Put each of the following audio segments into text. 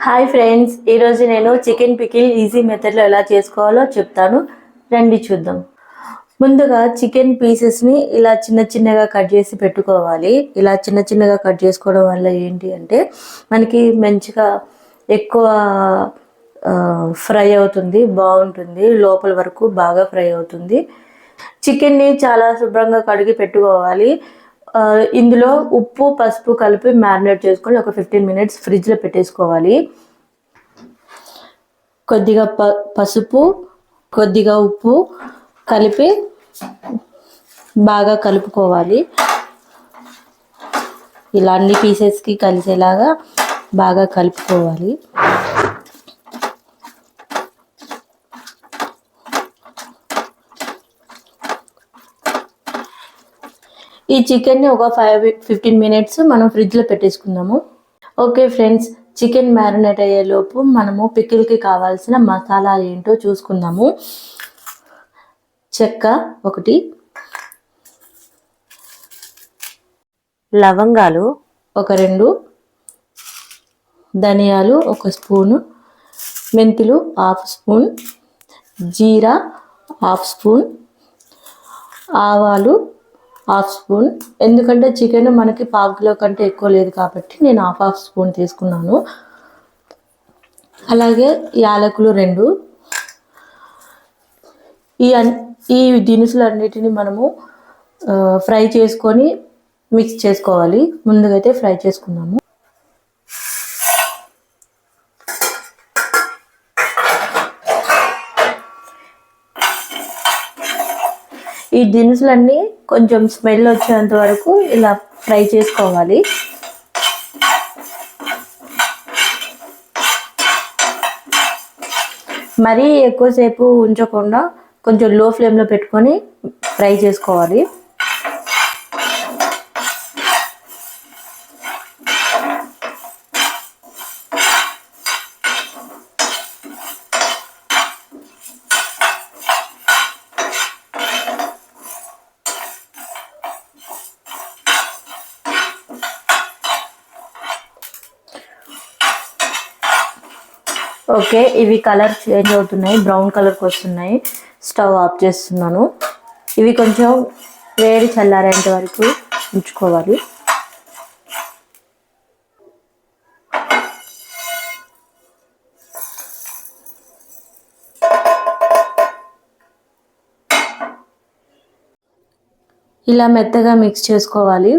Hi friends, ఈరోజు నేను chicken pickle easy మెథడ్లో ఎలా చేసుకోవాలో చెప్తాను. రండి చూద్దాం. ముందుగా చికెన్ పీసెస్ని ఇలా చిన్న చిన్నగా కట్ చేసి పెట్టుకోవాలి. ఇలా చిన్న చిన్నగా కట్ చేసుకోవడం వల్ల ఏంటి అంటే మనకి మంచిగా ఎక్కువ ఫ్రై అవుతుంది, బాగుంటుంది, లోపల వరకు బాగా ఫ్రై అవుతుంది. చికెన్ని చాలా శుభ్రంగా కడిగి పెట్టుకోవాలి. ఇందులో ఉప్పు పసుపు కలిపి మ్యారినేట్ చేసుకొని ఒక 15 మినిట్స్ ఫ్రిడ్జ్లో పెట్టేసుకోవాలి. కొద్దిగా పసుపు కొద్దిగా ఉప్పు కలిపి బాగా కలుపుకోవాలి. ఇలా అన్ని పీసెస్కి కలిసేలాగా బాగా కలుపుకోవాలి. ఈ చికెన్ని ఒక 15 మినిట్స్ మనం ఫ్రిడ్జ్లో పెట్టేసుకుందాము. ఓకే ఫ్రెండ్స్, చికెన్ మ్యారినేట్ అయ్యేలోపు మనము పికిల్కి కావాల్సిన మసాలా ఏంటో చూసుకుందాము. చెక్క 1, లవంగాలు 2, ధనియాలు 1 స్పూను, మెంతులు 1/2 స్పూన్, జీరా 1/2 స్పూన్, ఆవాలు 1/2 స్పూన్. ఎందుకంటే చికెన్ మనకి 1/2 కిలో కంటే ఎక్కువ లేదు కాబట్టి నేను 1/2 స్పూన్ తీసుకున్నాను. అలాగే యాలకులు 2. ఈ దినుసులన్నిటిని మనము ఫ్రై చేసుకొని మిక్స్ చేసుకోవాలి. ముందుగా అయితే ఫ్రై చేసుకుందాము. ఈ దినుసులన్నీ కొంచెం స్మెల్ వచ్చేంత వరకు ఇలా ఫ్రై చేసుకోవాలి. మరీ ఎక్కువసేపు ఉంచకుండా కొంచెం లో ఫ్లేమ్లో పెట్టుకొని ఫ్రై చేసుకోవాలి. ఓకే, ఇవి కలర్ చేంజ్ అవుతున్నాయి, బ్రౌన్ కలర్కి వస్తున్నాయి. స్టవ్ ఆఫ్ చేస్తున్నాను. ఇవి కొంచెం వేడి చల్లారేంత వరకు ఉంచుకోవాలి. ఇలా మెత్తగా మిక్స్ చేసుకోవాలి.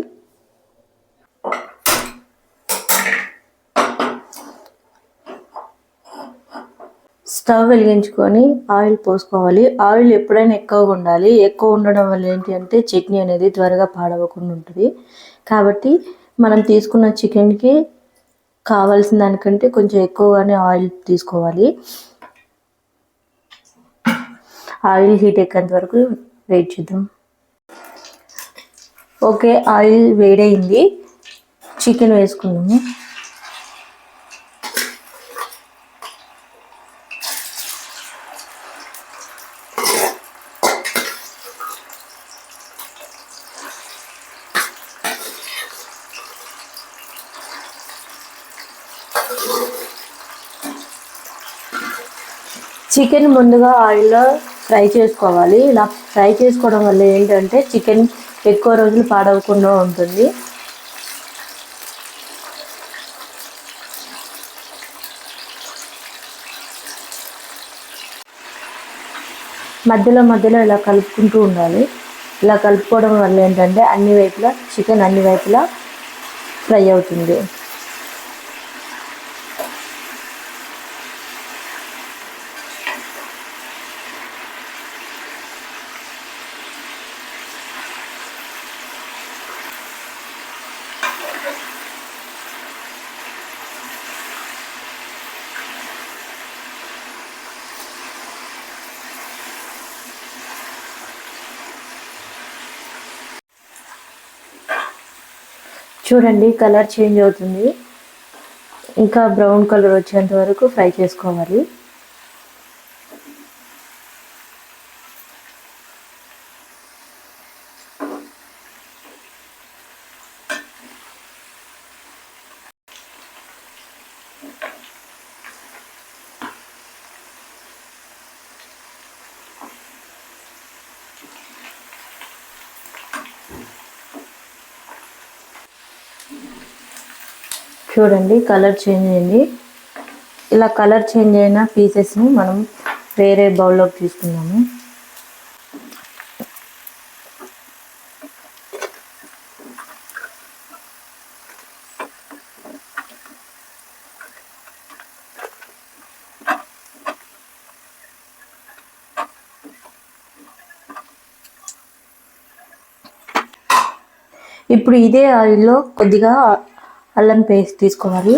స్టవ్ వెలిగించుకొని ఆయిల్ పోసుకోవాలి. ఆయిల్ ఎప్పుడైనా ఎక్కువగా ఉండాలి. ఎక్కువ ఉండడం వల్ల ఏంటి అంటే చట్నీ అనేది త్వరగా పాడవకుండా ఉంటుంది. కాబట్టి మనం తీసుకున్న చికెన్కి కావాల్సిన దానికంటే కొంచెం ఎక్కువగానే ఆయిల్ తీసుకోవాలి. ఆయిల్ హీట్ ఎక్కేంత వరకు వెయిట్ చేద్దాం. ఓకే, ఆయిల్ వేడైంది. చికెన్ వేసుకుందాము. చికెన్ ముందుగా ఆయిల్లో ఫ్రై చేసుకోవాలి. ఇలా ఫ్రై చేసుకోవడం వల్ల ఏంటంటే చికెన్ ఎక్కువ రోజులు పాడవకుండా ఉంటుంది. మధ్యలో ఇలా కలుపుకుంటూ ఉండాలి. ఇలా కలుపుకోవడం వల్ల ఏంటంటే చికెన్ అన్ని వైపులా ఫ్రై అవుతుంది. చూడండి, కలర్ చేంజ్ అవుతుంది. ఇంకా బ్రౌన్ కలర్ వచ్చేంత వరకు ఫ్రై చేసుకోవాలి. చూడండి కలర్ చేంజ్ అయింది. ఇలా కలర్ చేంజ్ అయిన పీసెస్ని మనం వేరే బౌల్లోకి తీసుకుందాము. ఇప్పుడు ఇదే ఆయిల్లో కొద్దిగా అల్లం పేస్ట్ తీసుకోవాలి.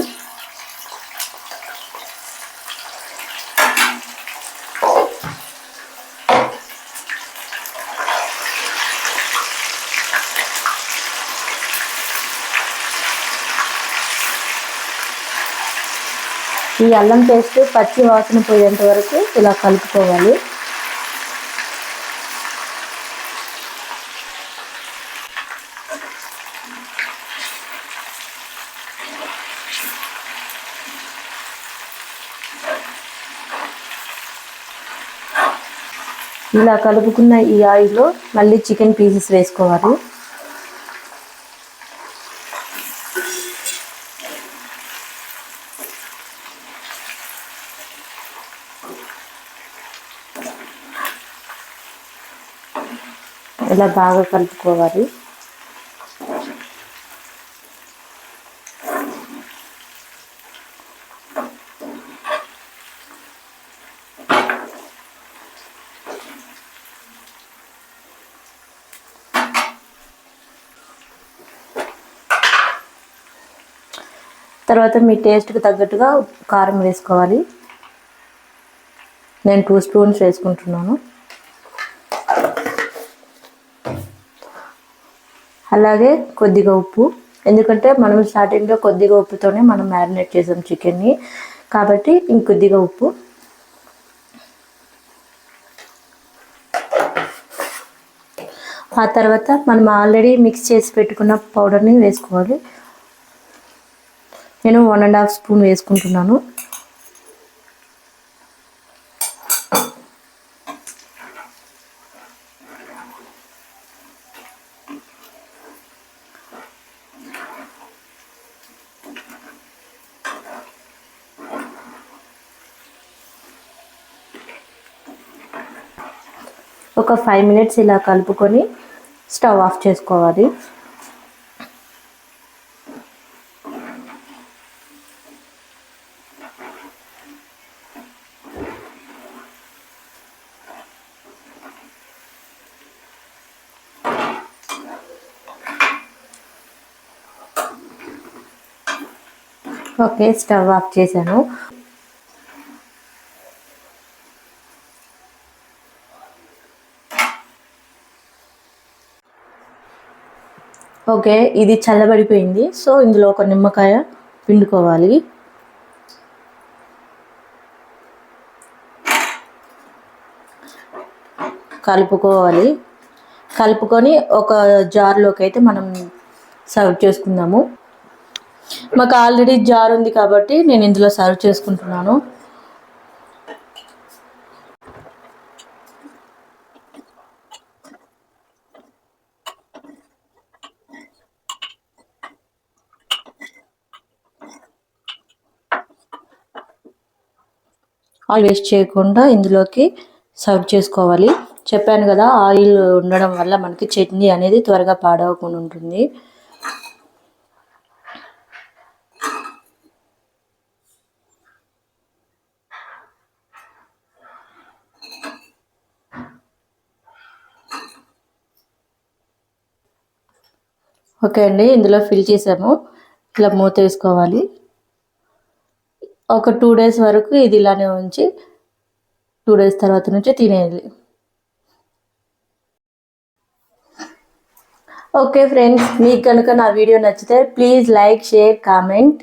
ఈ అల్లం పేస్ట్ పచ్చి వాసన పోయేంత వరకు ఇలా కలుపుకోవాలి. ఇలా కలుపుకున్న ఈ ఆయిల్లో మళ్ళీ చికెన్ పీసెస్ వేసుకోవాలి. ఇలా బాగా కలుపుకోవాలి. తర్వాత మీ టేస్ట్కి తగ్గట్టుగా కారం వేసుకోవాలి. నేను 2 స్పూన్స్ వేసుకుంటున్నాను. అలాగే కొద్దిగా ఉప్పు, ఎందుకంటే మనం స్టార్టింగ్లో కొద్దిగా ఉప్పుతోనే మనం మ్యారినేట్ చేసాం చికెన్ని, కాబట్టి ఇంకొద్దిగా ఉప్పు. ఆ తర్వాత మనం ఆల్రెడీ మిక్స్ చేసి పెట్టుకున్న పౌడర్ని వేసుకోవాలి. నేను 1.5 స్పూన్ వేసుకుంటున్నాను. ఒక 5 మినిట్స్ ఇలా కలుపుకొని స్టవ్ ఆఫ్ చేసుకోవాలి. ఓకే, స్టవ్ ఆఫ్ చేశాను. ఓకే, ఇది చల్లబడిపోయింది. సో ఇందులో ఒక నిమ్మకాయ పిండుకోవాలి. కలుపుకోవాలి. కలుపుకొని ఒక జార్లోకి అయితే మనం సర్వ్ చేసుకుందాము. మాకు ఆల్రెడీ జార్ ఉంది కాబట్టి నేను ఇందులో సర్వ్ చేసుకుంటున్నాను. ఆయిల్ వేస్ట్ చేయకుండా ఇందులోకి సర్వ్ చేసుకోవాలి. చెప్పాను కదా, ఆయిల్ ఉండడం వల్ల మనకి చట్నీ అనేది త్వరగా పాడవకుండా ఉంటుంది. ఓకే అండి, ఇందులో ఫిల్ చేసాము. ఇలా మూత వేసుకోవాలి. ఒక 2 డేస్ వరకు ఇది ఇలానే ఉంచి 2 డేస్ తర్వాత నుంచి తినేయాలి. ఓకే ఫ్రెండ్స్, మీకు కనుక నా వీడియో నచ్చితే ప్లీజ్ లైక్, షేర్, కామెంట్.